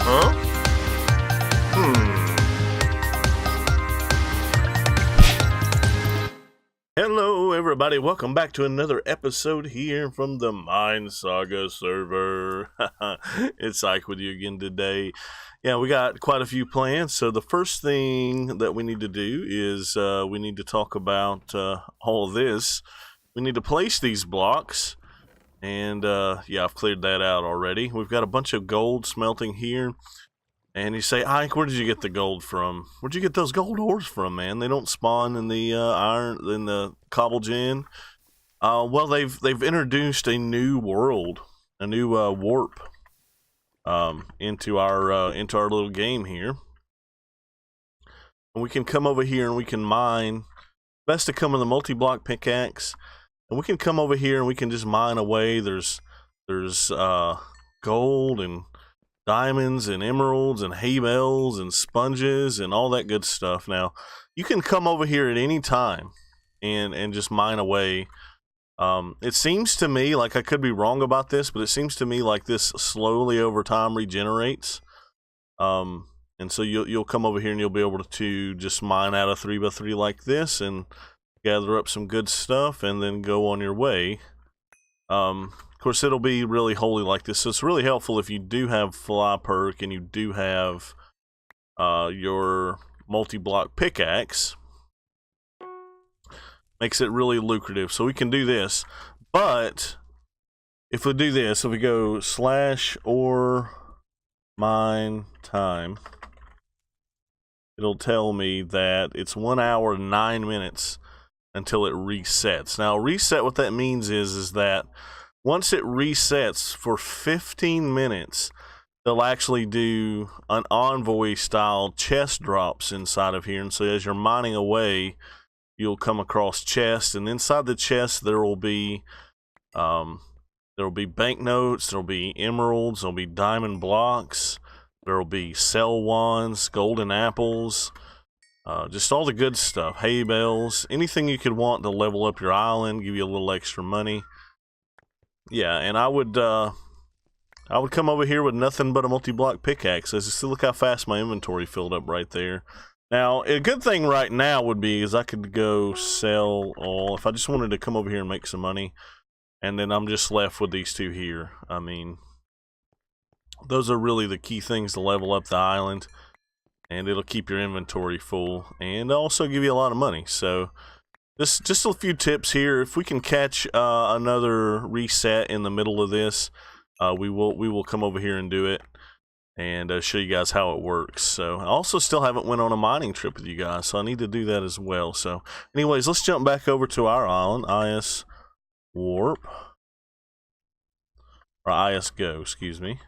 Huh? Hello everybody, welcome back to another episode here from the Minesaga server. It's Ike with you again today. Yeah, we got quite a few plans. So the first thing that we need to do is we need to talk about all of this. We need to place these blocks. And yeah, I've cleared that out already. We've got a bunch of gold smelting here. And you say, Ike, where did you get the gold from? Where'd you get those gold ores from, man? They don't spawn in the in the cobble gen. Well, they've introduced a new world, a new warp, into our little game here. And we can come over here and we can mine. Best to come with a multi-block pickaxe, and we can come over here and we can just mine away. There's gold and diamonds and emeralds and hay bales and sponges and all that good stuff. Now, you can come over here at any time and just mine away. It seems to me, like I could be wrong about this, but it seems to me like this slowly over time regenerates. And so you'll come over here and you'll be able to just mine out a 3x3 like this and gather up some good stuff and then go on your way. Of course, it'll be really holy like this, so it's really helpful if you do have fly perk and you do have your multi-block pickaxe. Makes it really lucrative, so we can do this. But if we do this, if we go /ore mine time, it'll tell me that it's 1 hour and 9 minutes until it resets. Now, reset, what that means is that once it resets for 15 minutes, they'll actually do an envoy style chest drops inside of here. And so as you're mining away, you'll come across chests, and inside the chest there will be banknotes, there'll be emeralds, there'll be diamond blocks, there'll be cell wands, golden apples, just all the good stuff, hay bales, anything you could want to level up your island, give you a little extra money. Yeah, and I would come over here with nothing but a multi-block pickaxe. As you see, look how fast my inventory filled up right there. Now, a good thing right now would be is I could go sell all, if I just wanted to come over here and make some money, and then I'm just left with these two here. I mean, those are really the key things to level up the island, and it'll keep your inventory full and also give you a lot of money. So just a few tips here. If we can catch another reset in the middle of this, we will come over here and do it and show you guys how it works. So I also still haven't went on a mining trip with you guys, so I need to do that as well. So anyways, let's jump back over to our island, IS Warp, or IS Go, excuse me.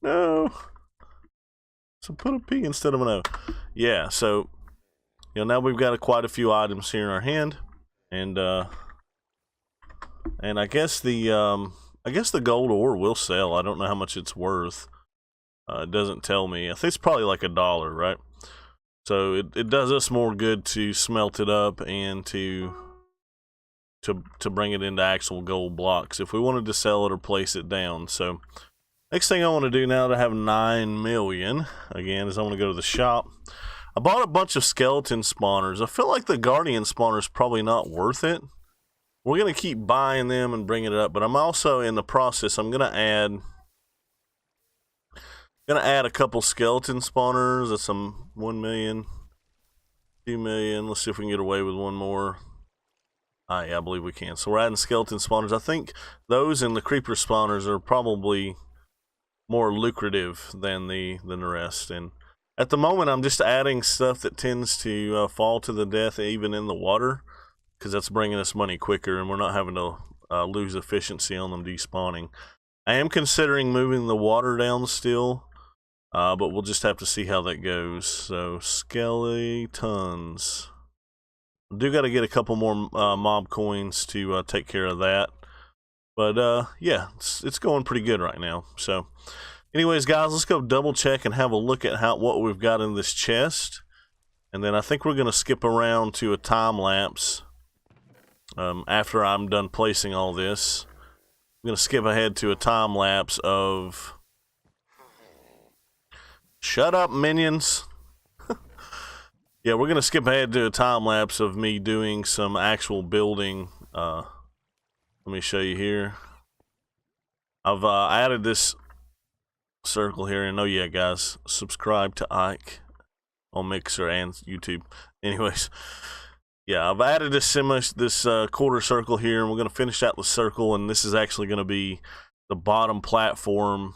No, so put a P instead of an O. Yeah, so now we've got quite a few items here in our hand, and I guess the gold ore will sell. I don't know how much it's worth. It doesn't tell me. I think it's probably like $1, right? So it does us more good to smelt it up and to bring it into actual gold blocks if we wanted to sell it or place it down. So next thing I want to do now to have 9 million again is I want to go to the shop. I bought a bunch of skeleton spawners. I feel like the guardian spawner is probably not worth it. We're going to keep buying them and bringing it up, but I'm also in the process, I'm going to add a couple skeleton spawners. That's some 1 million, 2 million. Let's see if we can get away with one more. Yeah, I believe we can. So we're adding skeleton spawners. I think those and the creeper spawners are probably more lucrative than the rest. And at the moment, I'm just adding stuff that tends to fall to the death even in the water, because that's bringing us money quicker and we're not having to lose efficiency on them despawning. I am considering moving the water down still, but we'll just have to see how that goes. So, skeletons. I do got to get a couple more mob coins to take care of that. But, yeah, it's going pretty good right now. So, anyways, guys, let's go double check and have a look at what we've got in this chest. And then I think we're going to skip around to a time lapse after I'm done placing all this. I'm going to skip ahead to a time lapse of Shut up, minions. Yeah, we're gonna skip ahead to a time lapse of me doing some actual building. Let me show you here. I've added this circle here, and oh yeah, guys, subscribe to Ike on Mixer and YouTube. Anyways, yeah, I've added this quarter circle here, and we're gonna finish out the circle, and this is actually gonna be the bottom platform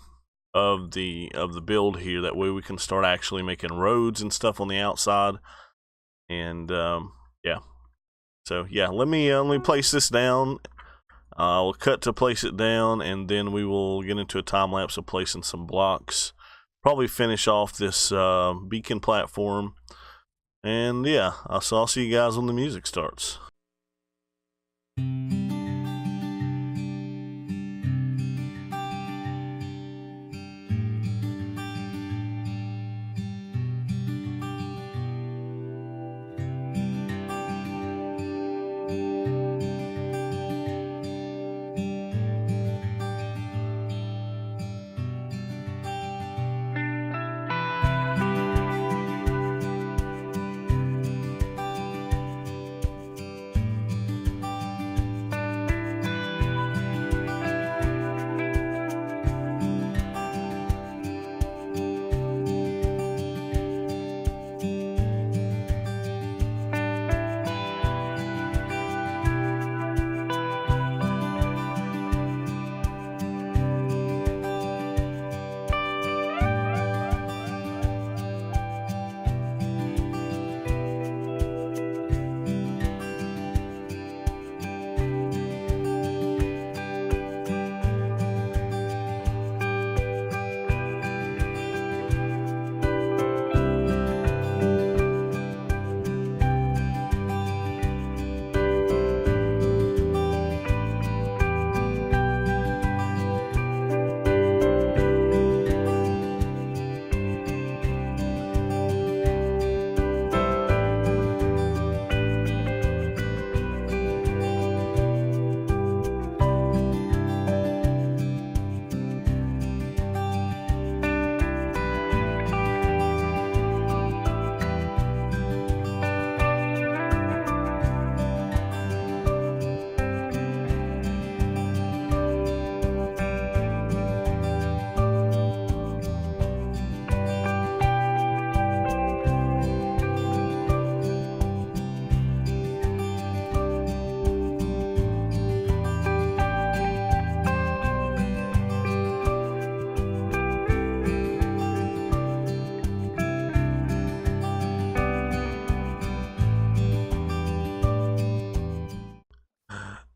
of the build here. That way we can start actually making roads and stuff on the outside. And yeah, so yeah, let me place this down. I'll cut to place it down, and then we will get into a time lapse of placing some blocks. Probably finish off this beacon platform, and yeah, I'll see you guys when the music starts.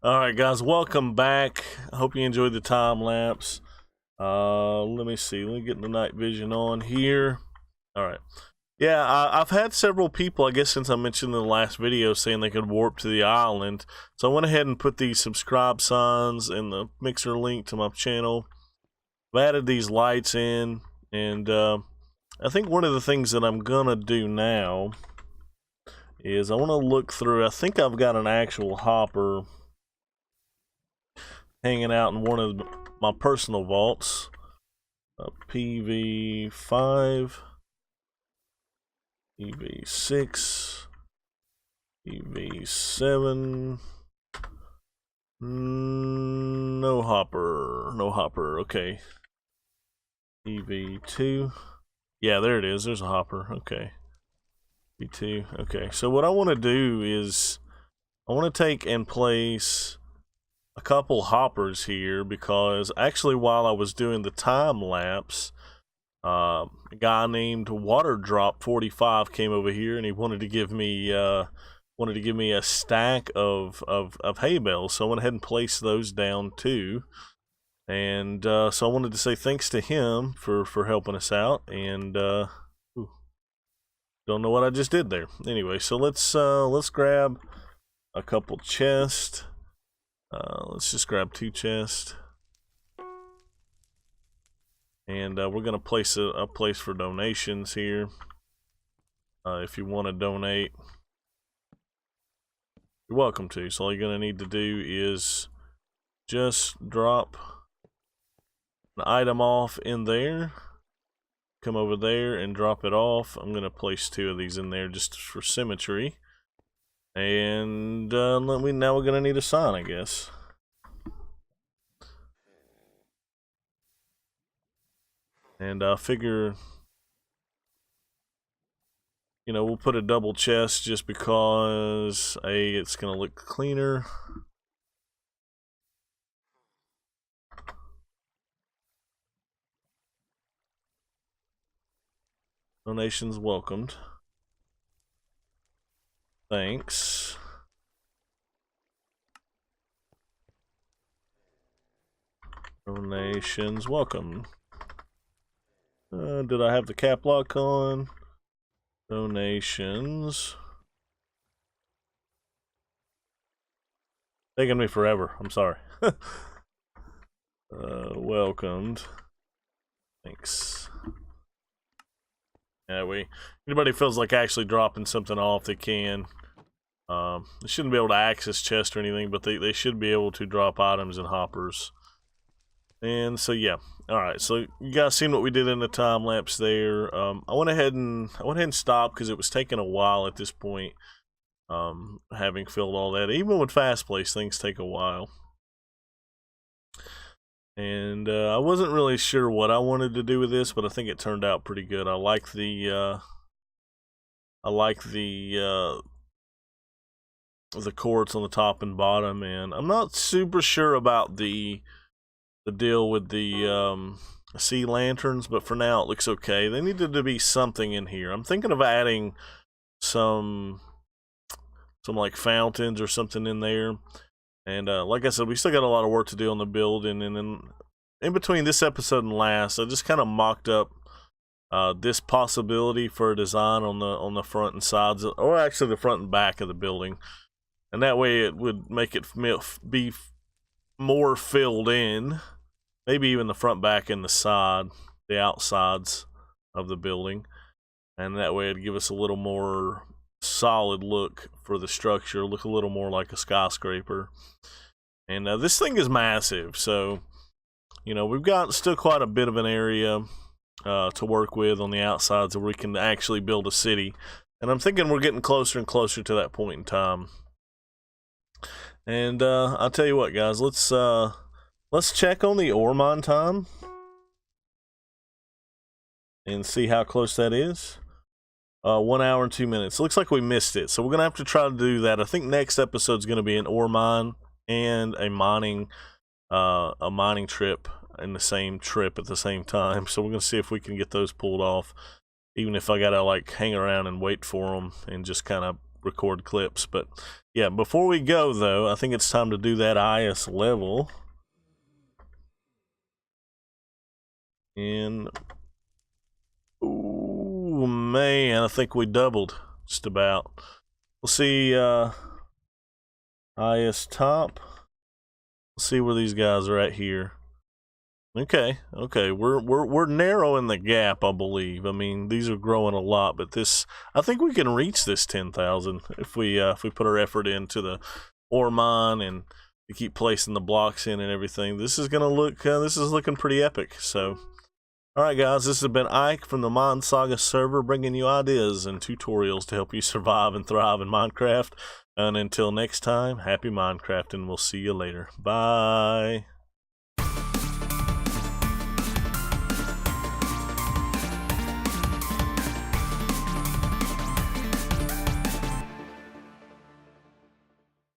Alright guys, welcome back. I hope you enjoyed the time lapse. Let me see, let me get the night vision on here. Alright. Yeah, I've had several people, I guess since I mentioned in the last video, saying they could warp to the island. So I went ahead and put these subscribe signs and the Mixer link to my channel. I've added these lights in, and I think one of the things that I'm gonna do now is I want to look through. I think I've got an actual hopper hanging out in one of my personal vaults. PV5, PV6, PV7. No hopper, okay. PV2. Yeah, there it is. There's a hopper. Okay. PV2. Okay. So what I want to do is I want to take and place a couple hoppers here, because actually while I was doing the time lapse, a guy named Waterdrop45 came over here and he wanted to give me a stack of hay bales. So I went ahead and placed those down too. And so I wanted to say thanks to him for helping us out. And don't know what I just did there. Anyway, so let's grab a couple chests. Let's just grab 2 chests, and we're gonna place a place for donations here. If you want to donate, you're welcome to. So all you're gonna need to do is just drop an item off in there, come over there and drop it off. I'm gonna place 2 of these in there just for symmetry. And now we're gonna need a sign, I guess. And I figure, you know, we'll put a double chest just because it's gonna look cleaner. Donations welcomed. Thanks. Donations welcome. Did I have the cap lock on? Donations. Taking me forever. I'm sorry. Welcomed. Thanks. Yeah, anybody feels like actually dropping something off, they can. They shouldn't be able to access chests or anything, but they should be able to drop items in hoppers. And so yeah, all right. So you guys seen what we did in the time lapse there. I went ahead and stopped because it was taking a while at this point. Having filled all that, even with fast place, things take a while. And I wasn't really sure what I wanted to do with this, but I think it turned out pretty good. I like the quartz on the top and bottom, and I'm not super sure about the deal with the sea lanterns, but for now it looks okay. They needed to be something in here. I'm thinking of adding some like fountains or something in there. And like I said, we still got a lot of work to do on the building. And then in between this episode and last, I just kind of mocked up this possibility for a design on the front and sides, or actually the front and back of the building. And that way it would make it be more filled in. Maybe even the front, back, and the outsides of the building. And that way it'd give us a little more solid look for the structure, look a little more like a skyscraper. And this thing is massive, so you know we've got still quite a bit of an area to work with on the outsides where we can actually build a city. And I'm thinking we're getting closer and closer to that point in time. And I'll tell you what, guys, let's check on the Oremine time and see how close that is. 1 hour and 2 minutes. Looks like we missed it, so we're gonna have to try to do that. I think next episode's gonna be an Oremine and a mining trip in the same trip at the same time. So we're gonna see if we can get those pulled off, even if I gotta like hang around and wait for them and just kind of record clips. But yeah, before we go though, I think it's time to do that IS level. And ooh, man, I think we doubled just about. We'll see IS top. We'll see where these guys are at here. Okay, we're narrowing the gap, I believe. I mean, these are growing a lot, but this, I think we can reach this 10,000 if we put our effort into the ore mine and we keep placing the blocks in and everything. This is gonna look this is looking pretty epic. So alright guys, this has been Ike from the Minesaga server, bringing you ideas and tutorials to help you survive and thrive in Minecraft. And until next time, happy Minecraft, and we'll see you later. Bye!